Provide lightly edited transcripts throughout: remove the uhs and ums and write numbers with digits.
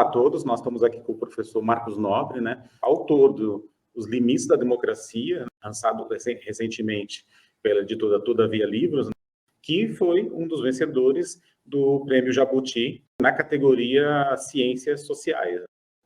a todos, nós estamos aqui com o professor Marcos Nobre, né, autor Os Limites da Democracia, lançado recentemente pela editora Todavia Livros, que foi um dos vencedores do Prêmio Jabuti na categoria Ciências Sociais.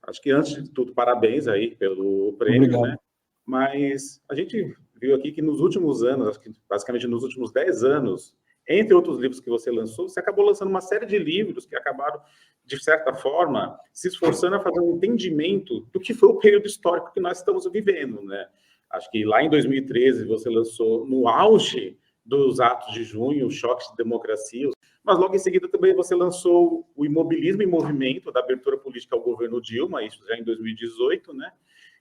Acho que, antes de tudo, parabéns aí pelo prêmio, Obrigado. né? Mas a gente viu aqui que nos últimos anos, acho que basicamente nos últimos 10 anos, entre outros livros que você lançou, você acabou lançando uma série de livros que acabaram, de certa forma, se esforçando a fazer um entendimento do que foi o período histórico que nós estamos vivendo, né? Acho que lá em 2013 você lançou, no auge dos atos de junho, o Choque de Democracia, mas logo em seguida também você lançou o Imobilismo em Movimento, da abertura política ao governo Dilma, isso já em 2018, né?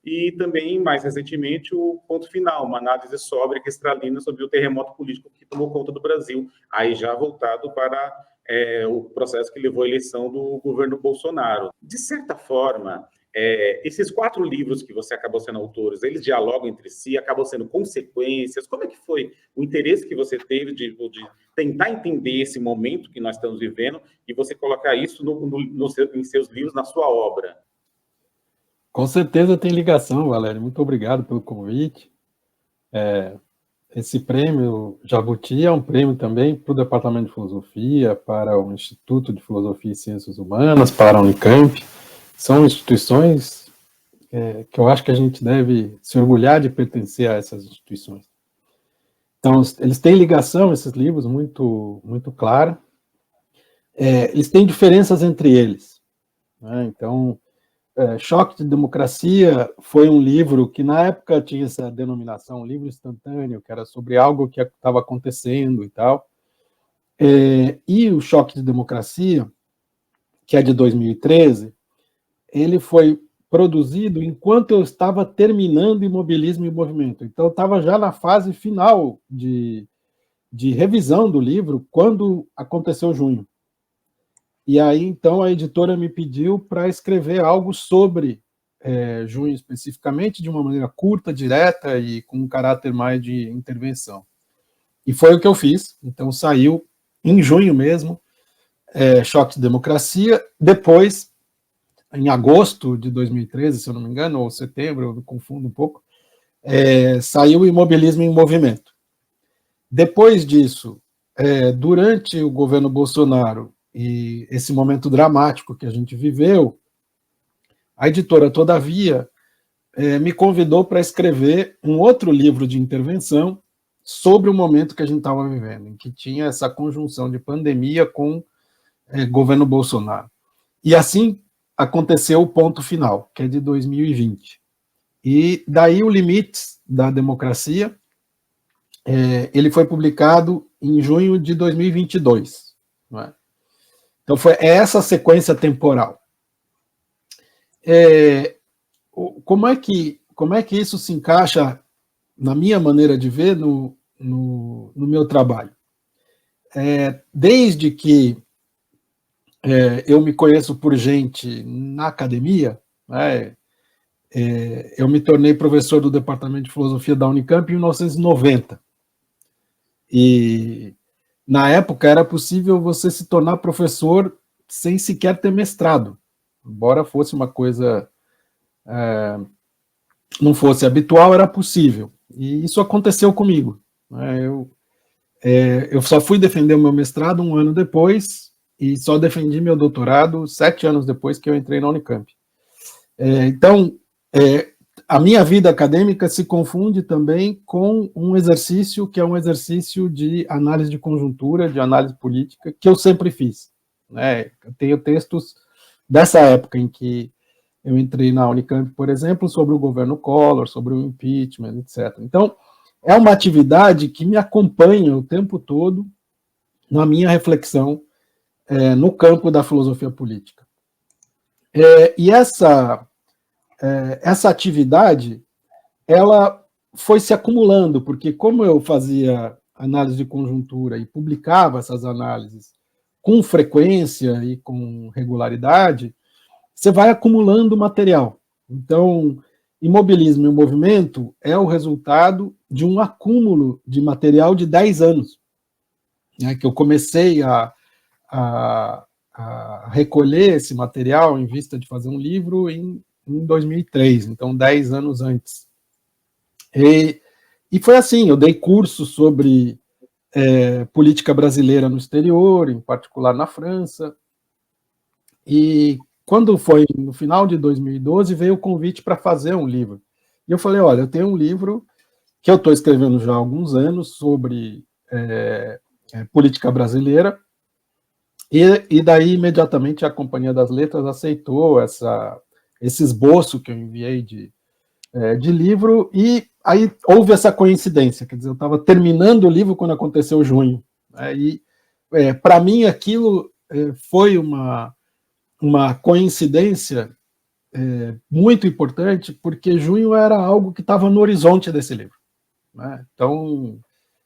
E também, mais recentemente, o Ponto Final, uma análise sóbria e cristalina sobre o terremoto político que tomou conta do Brasil, aí já voltado para o processo que levou à eleição do governo Bolsonaro. De certa forma, esses 4 livros que você acabou sendo autor, eles dialogam entre si, acabam sendo consequências. Como é que foi o interesse que você teve de tentar entender esse momento que nós estamos vivendo e você colocar isso em seus livros, na sua obra? Com certeza tem ligação, Valério. Muito obrigado pelo convite. Esse prêmio Jabuti é um prêmio também para o Departamento de Filosofia, para o Instituto de Filosofia e Ciências Humanas, para a Unicamp. São instituições que eu acho que a gente deve se orgulhar de pertencer a essas instituições. Então, eles têm ligação, esses livros, muito, muito clara. Eles têm diferenças entre eles, né? Então, Choque de Democracia foi um livro que, na época, tinha essa denominação, livro instantâneo, que era sobre algo que estava acontecendo e tal. E o Choque de Democracia, que é de 2013, ele foi produzido enquanto eu estava terminando Imobilismo em Movimento. Então, eu estava já na fase final de revisão do livro, quando aconteceu junho. E aí, então, a editora me pediu para escrever algo sobre junho especificamente, de uma maneira curta, direta e com um caráter mais de intervenção. E foi o que eu fiz. Então, saiu em junho mesmo, Choque de Democracia. Depois, em agosto de 2013, se eu não me engano, ou setembro, eu me confundo um pouco, saiu Imobilismo em Movimento. Depois disso, durante o governo Bolsonaro, e esse momento dramático que a gente viveu, a editora Todavia me convidou para escrever um outro livro de intervenção sobre o momento que a gente estava vivendo, em que tinha essa conjunção de pandemia com governo Bolsonaro. E assim aconteceu o Ponto Final, que é de 2020. E daí o Limites da Democracia, ele foi publicado em junho de 2022, não é? Então, foi essa sequência temporal. Como é que isso se encaixa, na minha maneira de ver, no meu trabalho? Desde que eu me conheço por gente na academia, né, eu me tornei professor do Departamento de Filosofia da Unicamp em 1990. E, na época, era possível você se tornar professor sem sequer ter mestrado, embora fosse uma coisa não fosse habitual, era possível. E isso aconteceu comigo, né? Eu só fui defender o meu mestrado 1 ano depois e só defendi meu doutorado 7 anos depois que eu entrei na Unicamp. Então, a minha vida acadêmica se confunde também com um exercício que é um exercício de análise de conjuntura, de análise política, que eu sempre fiz, né? Eu tenho textos dessa época em que eu entrei na Unicamp, por exemplo, sobre o governo Collor, sobre o impeachment, etc. Então, é uma atividade que me acompanha o tempo todo na minha reflexão no campo da filosofia política. E essa atividade, ela foi se acumulando, porque como eu fazia análise de conjuntura e publicava essas análises com frequência e com regularidade, você vai acumulando material. Então, Imobilismo em Movimento é o resultado de um acúmulo de material de 10 anos, né, que eu comecei a a recolher esse material em vista de fazer um livro em 2003, então 10 anos antes. E foi assim, eu dei cursos sobre política brasileira no exterior, em particular na França, e quando foi no final de 2012, veio o convite para fazer um livro. E eu falei, olha, eu tenho um livro que eu estou escrevendo já há alguns anos sobre política brasileira, e daí imediatamente a Companhia das Letras aceitou esse esboço que eu enviei de livro, e aí houve essa coincidência, quer dizer, eu estava terminando o livro quando aconteceu junho, né, e para mim aquilo foi uma coincidência muito importante, porque junho era algo que estava no horizonte desse livro, né? Então,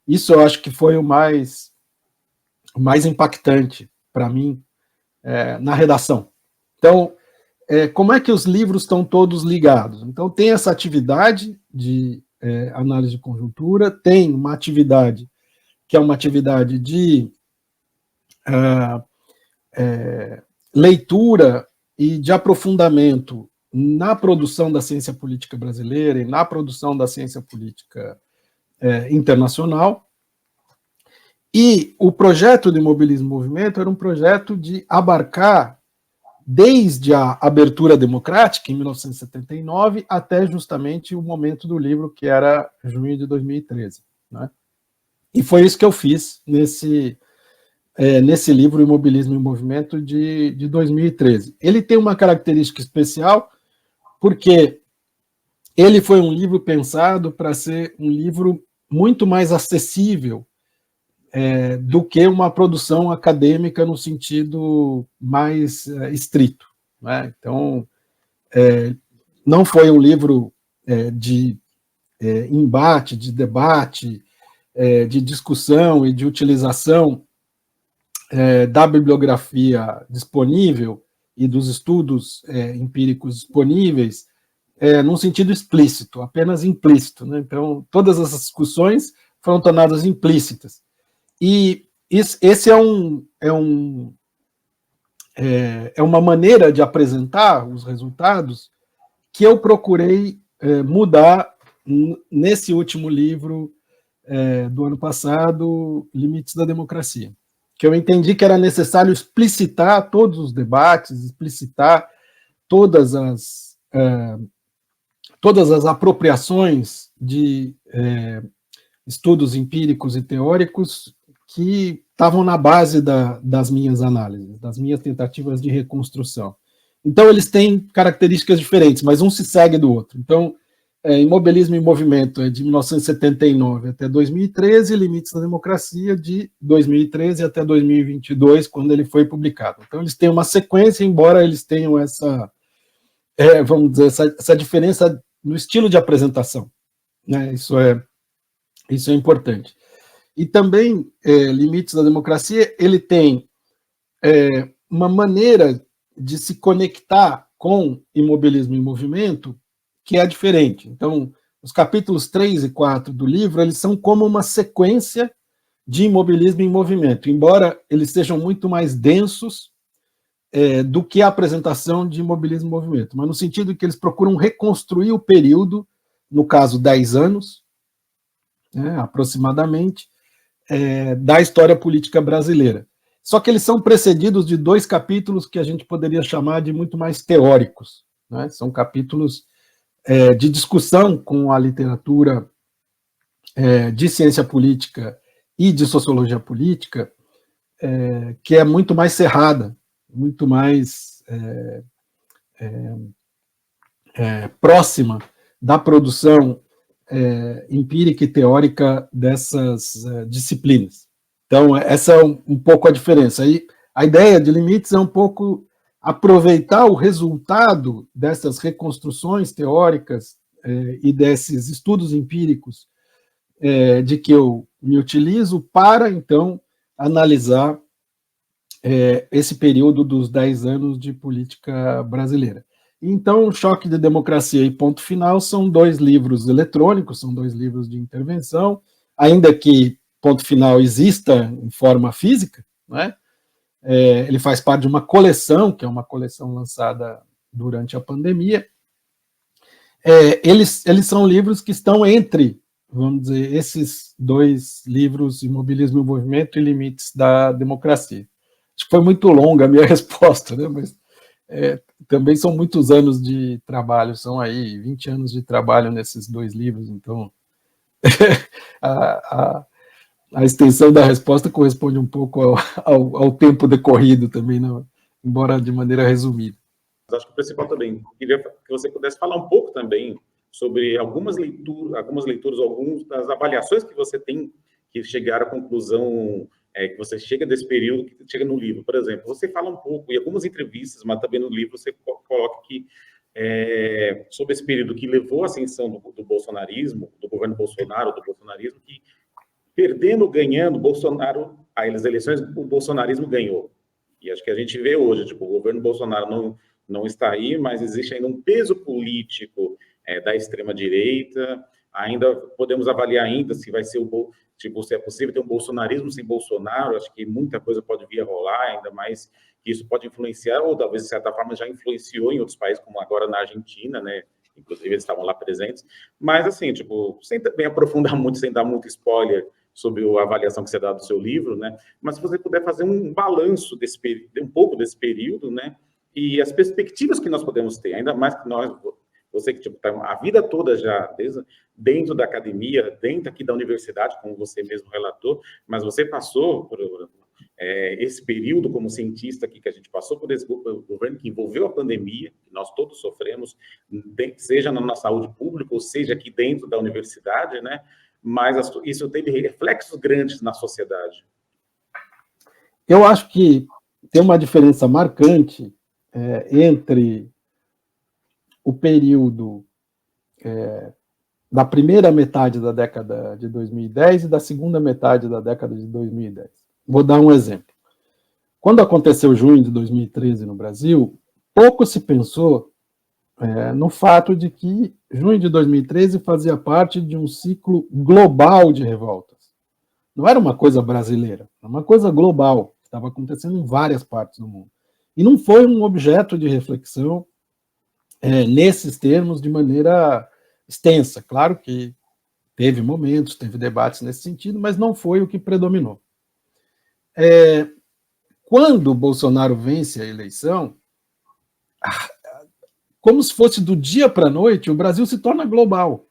isso eu acho que foi o mais impactante para mim na redação. Então, como é que os livros estão todos ligados? Então, tem essa atividade de análise de conjuntura, tem uma atividade que é uma atividade de leitura e de aprofundamento na produção da ciência política brasileira e na produção da ciência política internacional. E o projeto de Imobilismo e Movimento era um projeto de abarcar desde a abertura democrática, em 1979, até justamente o momento do livro, que era junho de 2013. Né? E foi isso que eu fiz nesse livro Imobilismo e Movimento de 2013. Ele tem uma característica especial, porque ele foi um livro pensado para ser um livro muito mais acessível do que uma produção acadêmica no sentido mais estrito. Né? Então, não foi um livro de embate, de debate, de discussão e de utilização da bibliografia disponível e dos estudos empíricos disponíveis num sentido explícito, apenas implícito. Né? Então, todas essas discussões foram tornadas implícitas. E esse é uma maneira de apresentar os resultados que eu procurei mudar nesse último livro do ano passado, Limites da Democracia, que eu entendi que era necessário explicitar todos os debates, explicitar todas as apropriações de estudos empíricos e teóricos que estavam na base das minhas análises, das minhas tentativas de reconstrução. Então, eles têm características diferentes, mas um se segue do outro. Então, Imobilismo e Movimento é de 1979 até 2013, Limites da Democracia de 2013 até 2022, quando ele foi publicado. Então, eles têm uma sequência, embora eles tenham essa diferença no estilo de apresentação. Né? Isso é importante. E também, Limites da Democracia, ele tem uma maneira de se conectar com Imobilismo e Movimento que é diferente. Então, os capítulos 3 e 4 do livro, eles são como uma sequência de Imobilismo e Movimento, embora eles sejam muito mais densos do que a apresentação de Imobilismo e Movimento, mas no sentido que eles procuram reconstruir o período, no caso 10 anos, né, aproximadamente, da história política brasileira. Só que eles são precedidos de 2 capítulos que a gente poderia chamar de muito mais teóricos. Né? São capítulos de discussão com a literatura de ciência política e de sociologia política, que é muito mais cerrada, muito mais próxima da produção empírica e teórica dessas disciplinas. Então, essa é um pouco a diferença. E a ideia de Limites é um pouco aproveitar o resultado dessas reconstruções teóricas e desses estudos empíricos de que eu me utilizo para, então, analisar esse período dos 10 anos de política brasileira. Então, Choque de Democracia e Ponto Final são 2 livros eletrônicos, são 2 livros de intervenção, ainda que Ponto Final exista em forma física, né? Ele faz parte de uma coleção, que é uma coleção lançada durante a pandemia. Eles são livros que estão entre, vamos dizer, esses dois livros, Imobilismo e Movimento e Limites da Democracia. Acho que foi muito longa a minha resposta, né? Mas também são muitos anos de trabalho, são aí 20 anos de trabalho nesses dois livros, então a extensão da resposta corresponde um pouco ao tempo decorrido também, não, embora de maneira resumida. Mas acho que o principal também, queria que você pudesse falar um pouco também sobre algumas leituras, algumas das avaliações que você tem que chegar à conclusão, que você chega desse período, que chega no livro. Por exemplo, você fala um pouco, em algumas entrevistas, mas também no livro você coloca que sobre esse período que levou à ascensão do bolsonarismo, do governo Bolsonaro, do bolsonarismo, que perdendo, ganhando, Bolsonaro, as eleições, o bolsonarismo ganhou. E acho que a gente vê hoje, tipo, o governo Bolsonaro não está aí, mas existe ainda um peso político da extrema-direita. Ainda podemos avaliar ainda se vai ser se é possível ter um bolsonarismo sem Bolsonaro. Acho que muita coisa pode vir a rolar, ainda mais que isso pode influenciar, ou talvez, de certa forma, já influenciou em outros países, como agora na Argentina, né? Inclusive, eles estavam lá presentes. Mas, assim, tipo, sem também aprofundar muito, sem dar muito spoiler sobre a avaliação que você dá do seu livro, né? Mas se você puder fazer um balanço um pouco desse período, né? E as perspectivas que nós podemos ter, ainda mais que você que está a vida toda já dentro da academia, dentro aqui da universidade, como você mesmo relatou, mas você passou por esse período como cientista aqui, que a gente passou por esse governo que envolveu a pandemia, que nós todos sofremos, seja na saúde pública, ou seja aqui dentro da universidade, né? Mas isso teve reflexos grandes na sociedade. Eu acho que tem uma diferença marcante entre o período da primeira metade da década de 2010 e da segunda metade da década de 2010. Vou dar um exemplo. Quando aconteceu junho de 2013 no Brasil, pouco se pensou no fato de que junho de 2013 fazia parte de um ciclo global de revoltas. Não era uma coisa brasileira, era uma coisa global, que estava acontecendo em várias partes do mundo. E não foi um objeto de reflexão nesses termos de maneira extensa. Claro que teve momentos, teve debates nesse sentido, mas não foi o que predominou. Quando o Bolsonaro vence a eleição, como se fosse do dia para a noite, o Brasil se torna global.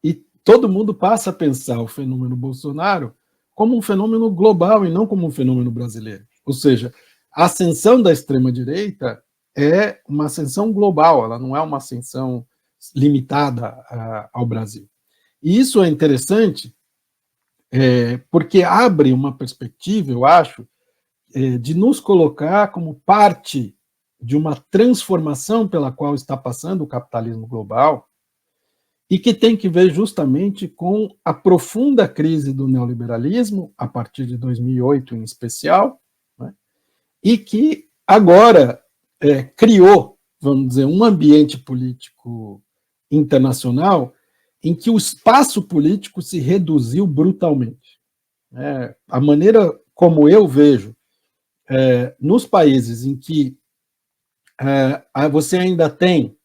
E todo mundo passa a pensar o fenômeno Bolsonaro como um fenômeno global e não como um fenômeno brasileiro. Ou seja, a ascensão da extrema-direita é uma ascensão global, ela não é uma ascensão limitada ao Brasil. E isso é interessante porque abre uma perspectiva, eu acho, de nos colocar como parte de uma transformação pela qual está passando o capitalismo global e que tem que ver justamente com a profunda crise do neoliberalismo, a partir de 2008 em especial, né, e que agora criou, vamos dizer, um ambiente político internacional em que o espaço político se reduziu brutalmente. A maneira como eu vejo nos países em que você ainda tem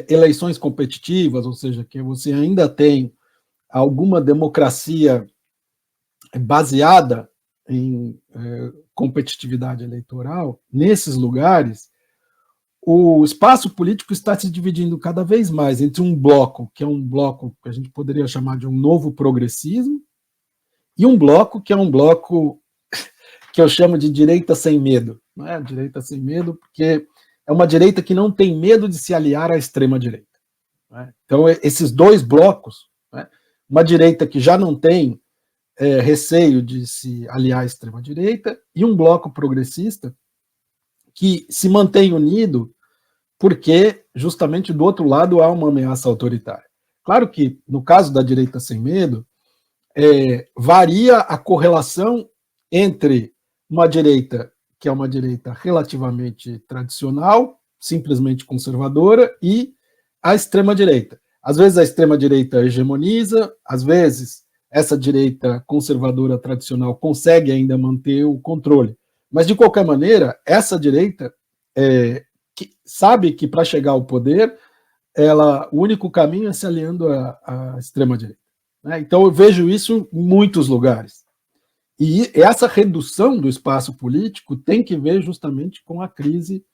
eleições competitivas, ou seja, que você ainda tem alguma democracia baseada em competitividade eleitoral, nesses lugares, o espaço político está se dividindo cada vez mais entre um bloco, que é um bloco que a gente poderia chamar de um novo progressismo, e um bloco que é um bloco que eu chamo de direita sem medo. Não é? Direita sem medo, porque é uma direita que não tem medo de se aliar à extrema-direita. Então, esses dois blocos, uma direita que já não tem receio de se aliar à extrema-direita, e um bloco progressista que se mantém unido porque, justamente, do outro lado há uma ameaça autoritária. Claro que, no caso da direita sem medo, varia a correlação entre uma direita que é uma direita relativamente tradicional, simplesmente conservadora, e a extrema-direita. Às vezes a extrema-direita hegemoniza, às vezes essa direita conservadora tradicional consegue ainda manter o controle, Mas, de qualquer maneira, essa direita que sabe que para chegar ao poder, o único caminho é se aliando à extrema-direita. Né? Então, eu vejo isso em muitos lugares. E essa redução do espaço político tem que ver justamente com a crise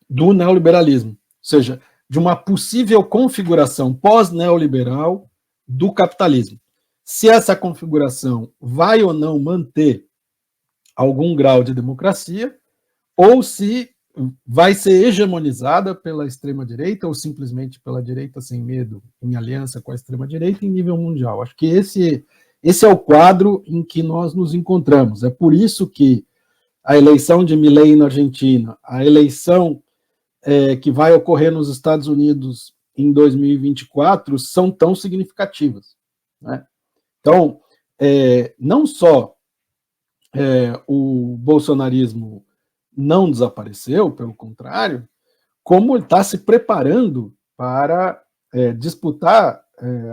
do neoliberalismo, ou seja, de uma possível configuração pós-neoliberal do capitalismo. Se essa configuração vai ou não manter algum grau de democracia, ou se vai ser hegemonizada pela extrema-direita ou simplesmente pela direita sem medo, em aliança com a extrema-direita em nível mundial. Acho que esse é o quadro em que nós nos encontramos. É por isso que a eleição de Milei na Argentina, a eleição que vai ocorrer nos Estados Unidos em 2024 são tão significativas. Né? Então, não só o bolsonarismo não desapareceu, pelo contrário, como ele está se preparando para disputar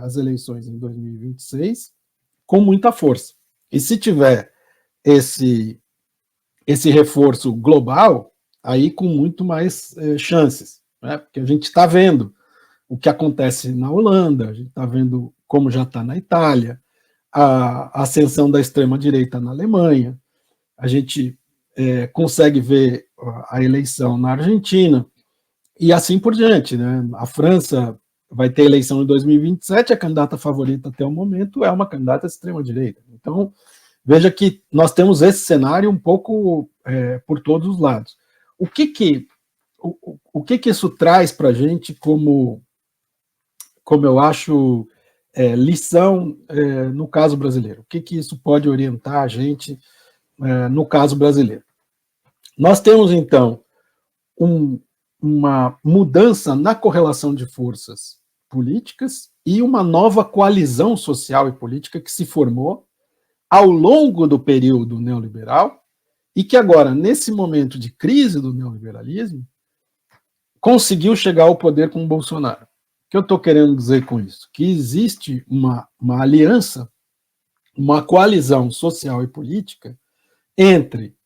as eleições em 2026 com muita força. E se tiver esse reforço global, aí com muito mais chances, né? Porque a gente está vendo o que acontece na Holanda, a gente está vendo como já está na Itália, a ascensão da extrema-direita na Alemanha, a gente consegue ver a eleição na Argentina, e assim por diante. Né? A França vai ter eleição em 2027, a candidata favorita até o momento é uma candidata de extrema-direita. Então, veja que nós temos esse cenário um pouco por todos os lados. O que isso traz para a gente como eu acho, lição no caso brasileiro? O que isso pode orientar a gente no caso brasileiro? Nós temos, então, uma mudança na correlação de forças políticas e uma nova coalizão social e política que se formou ao longo do período neoliberal e que agora, nesse momento de crise do neoliberalismo, conseguiu chegar ao poder com o Bolsonaro. O que eu estou querendo dizer com isso? Que existe uma aliança, uma coalizão social e política entre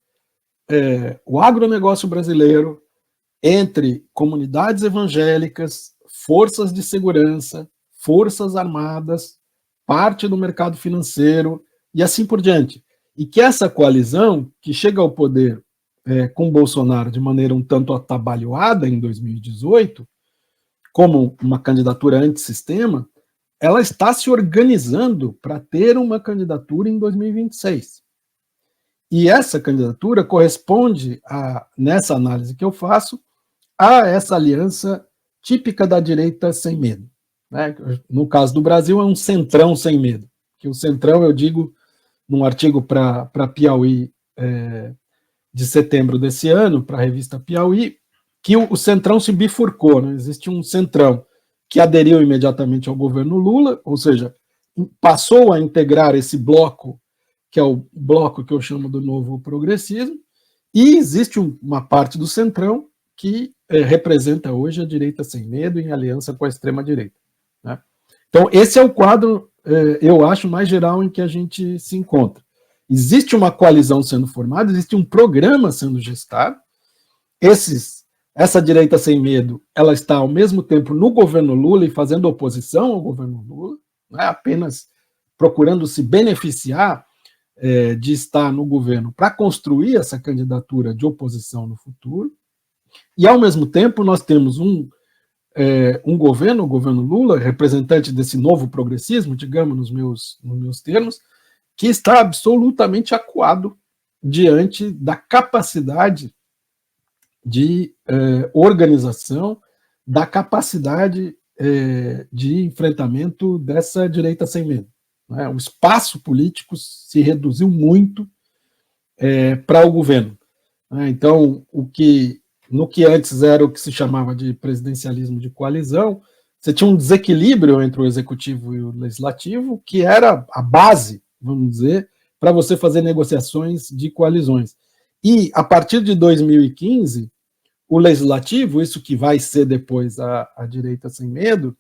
o agronegócio brasileiro, entre comunidades evangélicas, forças de segurança, forças armadas, parte do mercado financeiro e assim por diante. E que essa coalizão, que chega ao poder com Bolsonaro de maneira um tanto atabalhoada em 2018, como uma candidatura antissistema, ela está se organizando para ter uma candidatura em 2026. E essa candidatura corresponde, nessa análise que eu faço, a essa aliança típica da direita sem medo. Né? No caso do Brasil, é um centrão sem medo. Que o centrão, eu digo, num artigo para Piauí de setembro desse ano, para a revista Piauí, que o centrão se bifurcou. Né? Existe um centrão que aderiu imediatamente ao governo Lula, ou seja, passou a integrar esse bloco, que é o bloco que eu chamo do novo progressismo, e existe uma parte do centrão que representa hoje a direita sem medo em aliança com a extrema-direita. Né? Então, esse é o quadro, eu acho, mais geral em que a gente se encontra. Existe uma coalizão sendo formada, existe um programa sendo gestado, essa direita sem medo, ela está ao mesmo tempo no governo Lula e fazendo oposição ao governo Lula, não é apenas procurando se beneficiar de estar no governo para construir essa candidatura de oposição no futuro, e ao mesmo tempo nós temos um governo, o governo Lula, representante desse novo progressismo, digamos nos meus termos, que está absolutamente acuado diante da capacidade de organização, da capacidade de enfrentamento dessa direita sem medo. Né? O espaço político se reduziu muito para o governo. Né? Então, no que antes era o que se chamava de presidencialismo de coalizão, você tinha um desequilíbrio entre o executivo e o legislativo, que era a base, vamos dizer, para você fazer negociações de coalizões. E, a partir de 2015, o legislativo, isso que vai ser depois a direita sem medo,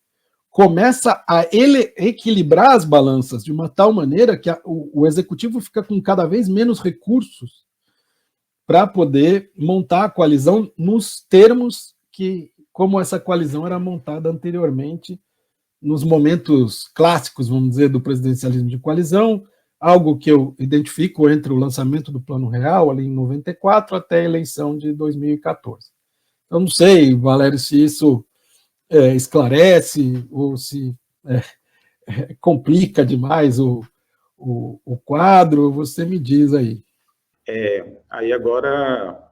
começa a equilibrar as balanças de uma tal maneira que o executivo fica com cada vez menos recursos para poder montar a coalizão nos termos que, como essa coalizão era montada anteriormente, nos momentos clássicos, vamos dizer, do presidencialismo de coalizão, algo que eu identifico entre o lançamento do Plano Real, ali em 94, até a eleição de 2014. Eu não sei, Valério, se isso esclarece ou se complica demais o quadro, você me diz aí. Aí agora,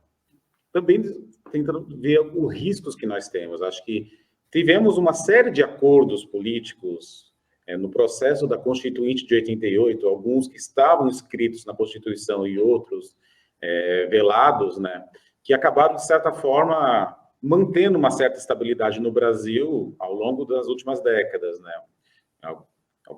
também tentando ver os riscos que nós temos. Acho que tivemos uma série de acordos políticos no processo da Constituinte de 88, alguns que estavam escritos na Constituição e outros velados, né, que acabaram, de certa forma, mantendo uma certa estabilidade no Brasil ao longo das últimas décadas, né.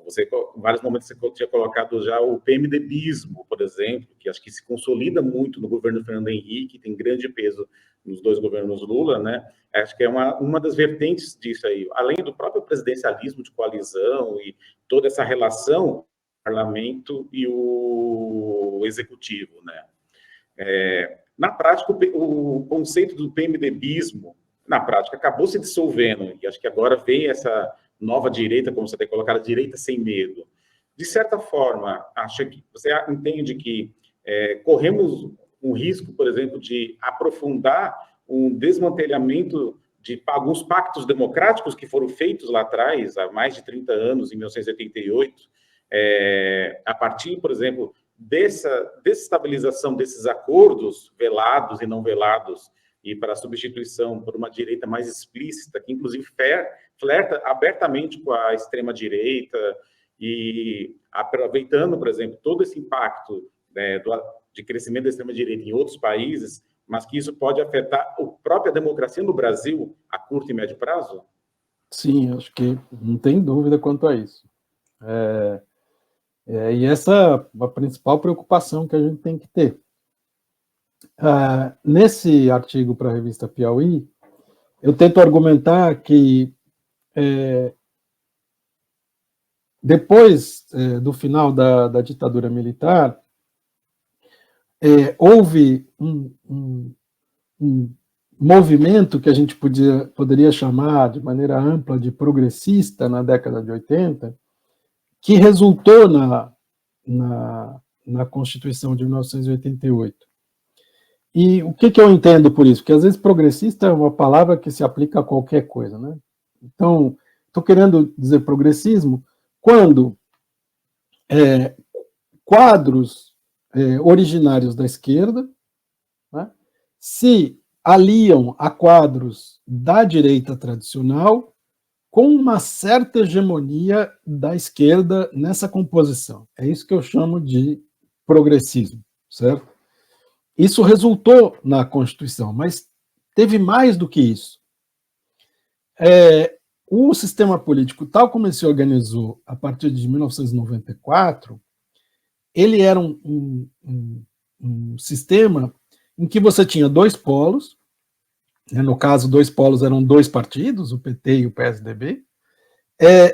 Você, em vários momentos, você tinha colocado já o PMDBismo, por exemplo, que acho que se consolida muito no governo Fernando Henrique, tem grande peso nos dois governos Lula, né? Acho que é uma das vertentes disso aí, além do próprio presidencialismo de coalizão e toda essa relação parlamento e o executivo, né? Na prática, o conceito do PMDBismo, na prática, acabou se dissolvendo, e acho que agora vem essa nova direita, como você tem colocado, direita sem medo. De certa forma, você entende que corremos um risco, por exemplo, de aprofundar um desmantelamento de alguns pactos democráticos que foram feitos lá atrás, há mais de 30 anos, em 1988, a partir, por exemplo, dessa desestabilização desses acordos velados e não velados, e para a substituição por uma direita mais explícita, que inclusive flerta abertamente com a extrema-direita, e aproveitando, por exemplo, todo esse impacto de crescimento da extrema-direita em outros países, mas que isso pode afetar a própria democracia no Brasil a curto e médio prazo? Sim, acho que não tem dúvida quanto a isso. E essa é a principal preocupação que a gente tem que ter. Nesse artigo para a revista Piauí, eu tento argumentar que depois do final da ditadura militar, houve um movimento que a gente poderia chamar de maneira ampla de progressista na década de 80, que resultou na Constituição de 1988. E o que eu entendo por isso? Porque às vezes progressista é uma palavra que se aplica a qualquer coisa, né? Então, estou querendo dizer progressismo quando quadros originários da esquerda, né, se aliam a quadros da direita tradicional com uma certa hegemonia da esquerda nessa composição. É isso que eu chamo de progressismo, certo? Isso resultou na Constituição, mas teve mais do que isso. O sistema político, tal como ele se organizou a partir de 1994, ele era um sistema em que você tinha dois polos, né, no caso, dois polos eram dois partidos, o PT e o PSDB,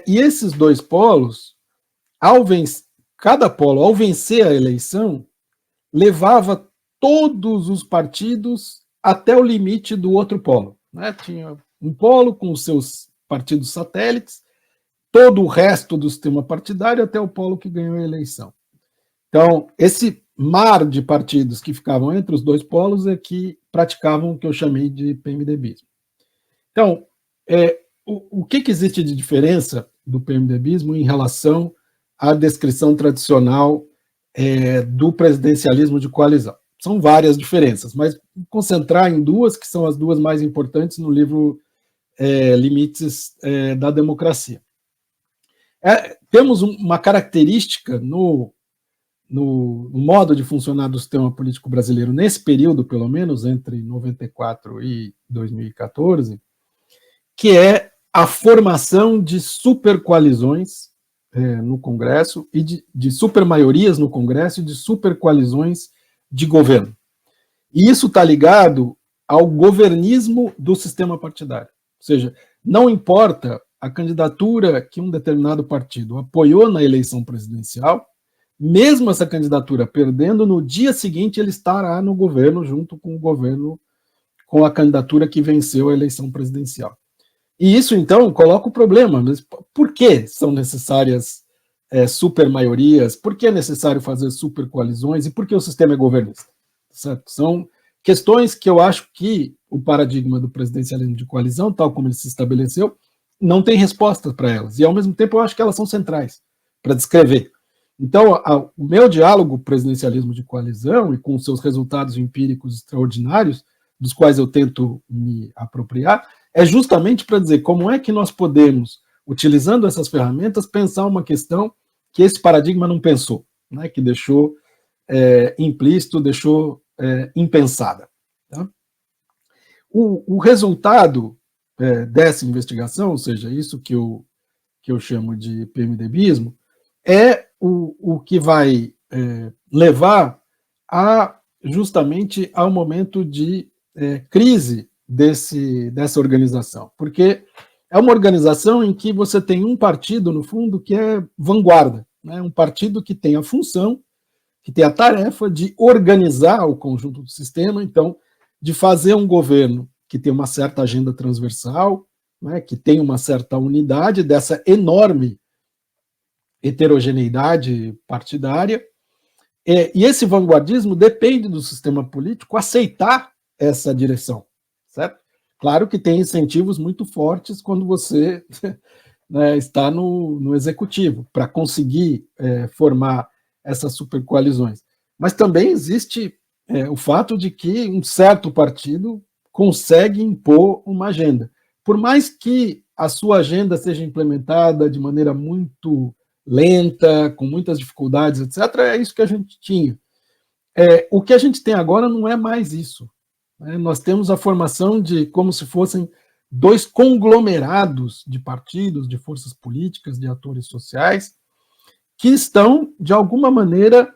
e esses dois polos, cada polo, ao vencer a eleição, levava todos os partidos até o limite do outro polo, né? Tinha um polo com os seus partidos satélites, todo o resto do sistema partidário até o polo que ganhou a eleição. Então, esse mar de partidos que ficavam entre os dois polos é que praticavam o que eu chamei de PMDBismo. Então, o que existe de diferença do PMDBismo em relação à descrição tradicional do presidencialismo de coalizão? São várias diferenças, mas vou concentrar em duas, que são as duas mais importantes no livro Limites da Democracia. Temos uma característica no modo de funcionar do sistema político brasileiro, nesse período, pelo menos, entre 94 e 2014, que é a formação de supercoalizões no Congresso, e de supermaiorias no Congresso, e de supercoalizões de governo. E isso está ligado ao governismo do sistema partidário. Ou seja, não importa a candidatura que um determinado partido apoiou na eleição presidencial, mesmo essa candidatura perdendo, no dia seguinte ele estará no governo, junto com o governo, com a candidatura que venceu a eleição presidencial. E isso, então, coloca o problema. Mas por que são necessárias supermaiorias? Por que é necessário fazer supercoalizões? E por que o sistema é governista? Certo? São questões que eu acho que o paradigma do presidencialismo de coalizão, tal como ele se estabeleceu, não tem resposta para elas. E, ao mesmo tempo, eu acho que elas são centrais para descrever. Então, o meu diálogo presidencialismo de coalizão, e com seus resultados empíricos extraordinários, dos quais eu tento me apropriar, é justamente para dizer como é que nós podemos, utilizando essas ferramentas, pensar uma questão que esse paradigma não pensou, né, que deixou implícito, deixou impensada. Tá? O resultado dessa investigação, ou seja, isso que eu chamo de PMDBismo, é o que vai levar justamente ao momento de crise dessa organização, porque é uma organização em que você tem um partido, no fundo, que é vanguarda, né? Um partido que tem a função, que tem a tarefa de organizar o conjunto do sistema, então, de fazer um governo que tem uma certa agenda transversal, né, que tem uma certa unidade dessa enorme heterogeneidade partidária, e esse vanguardismo depende do sistema político aceitar essa direção, certo? Claro que tem incentivos muito fortes quando você né, está no executivo, para conseguir formar essas supercoalizões. Mas também existe o fato de que um certo partido consegue impor uma agenda. Por mais que a sua agenda seja implementada de maneira muito lenta, com muitas dificuldades, etc., é isso que a gente tinha. O que a gente tem agora não é mais isso. Né? Nós temos a formação de como se fossem dois conglomerados de partidos, de forças políticas, de atores sociais, que estão, de alguma maneira,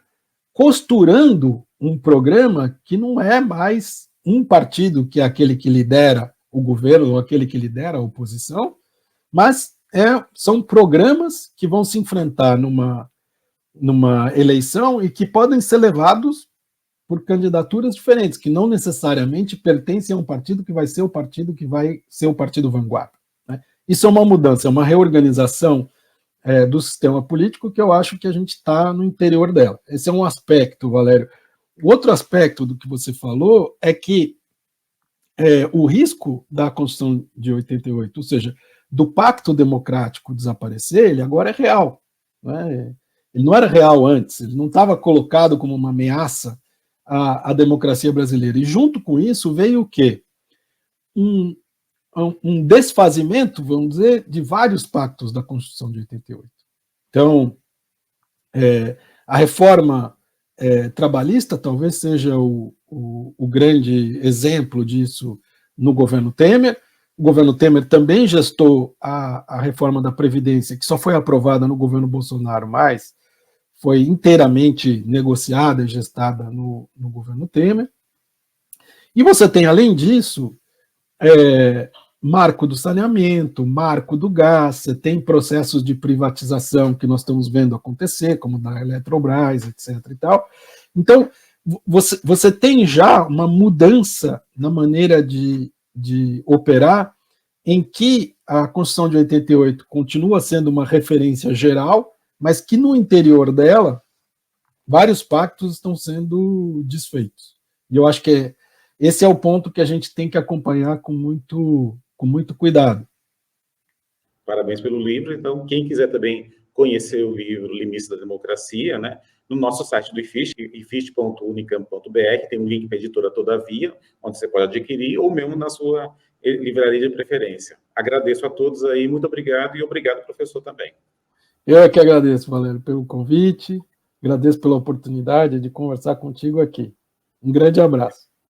costurando um programa que não é mais um partido que é aquele que lidera o governo ou aquele que lidera a oposição, mas são programas que vão se enfrentar numa eleição e que podem ser levados por candidaturas diferentes, que não necessariamente pertencem a um partido que vai ser o partido que vai ser o partido vanguarda. Né? Isso é uma mudança, é uma reorganização do sistema político que eu acho que a gente está no interior dela. Esse é um aspecto, Valério. O outro aspecto do que você falou é que o risco da Constituição de 88, ou seja, do pacto democrático desaparecer, ele agora é real. Né? Ele não era real antes, ele não estava colocado como uma ameaça à democracia brasileira. E junto com isso veio o quê? Um desfazimento, vamos dizer, de vários pactos da Constituição de 88. Então, a reforma trabalhista talvez seja o grande exemplo disso no governo Temer. O governo Temer também gestou a reforma da Previdência, que só foi aprovada no governo Bolsonaro, mas foi inteiramente negociada e gestada no governo Temer. E você tem, além disso, marco do saneamento, marco do gás, você tem processos de privatização que nós estamos vendo acontecer, como da Eletrobras, etc. e tal. Então, você tem já uma mudança na maneira de operar, em que a Constituição de 88 continua sendo uma referência geral, mas que no interior dela, vários pactos estão sendo desfeitos. E eu acho que esse é o ponto que a gente tem que acompanhar com muito cuidado. Parabéns pelo livro. Então, quem quiser também conhecer o livro Limites da Democracia, né, no nosso site do IFISH, ifisht.unicamp.br, tem um link para a editora Todavia, onde você pode adquirir, ou mesmo na sua livraria de preferência. Agradeço a todos aí, muito obrigado, e obrigado, professor, também. Eu é que agradeço, Valério, pelo convite, agradeço pela oportunidade de conversar contigo aqui. Um grande abraço.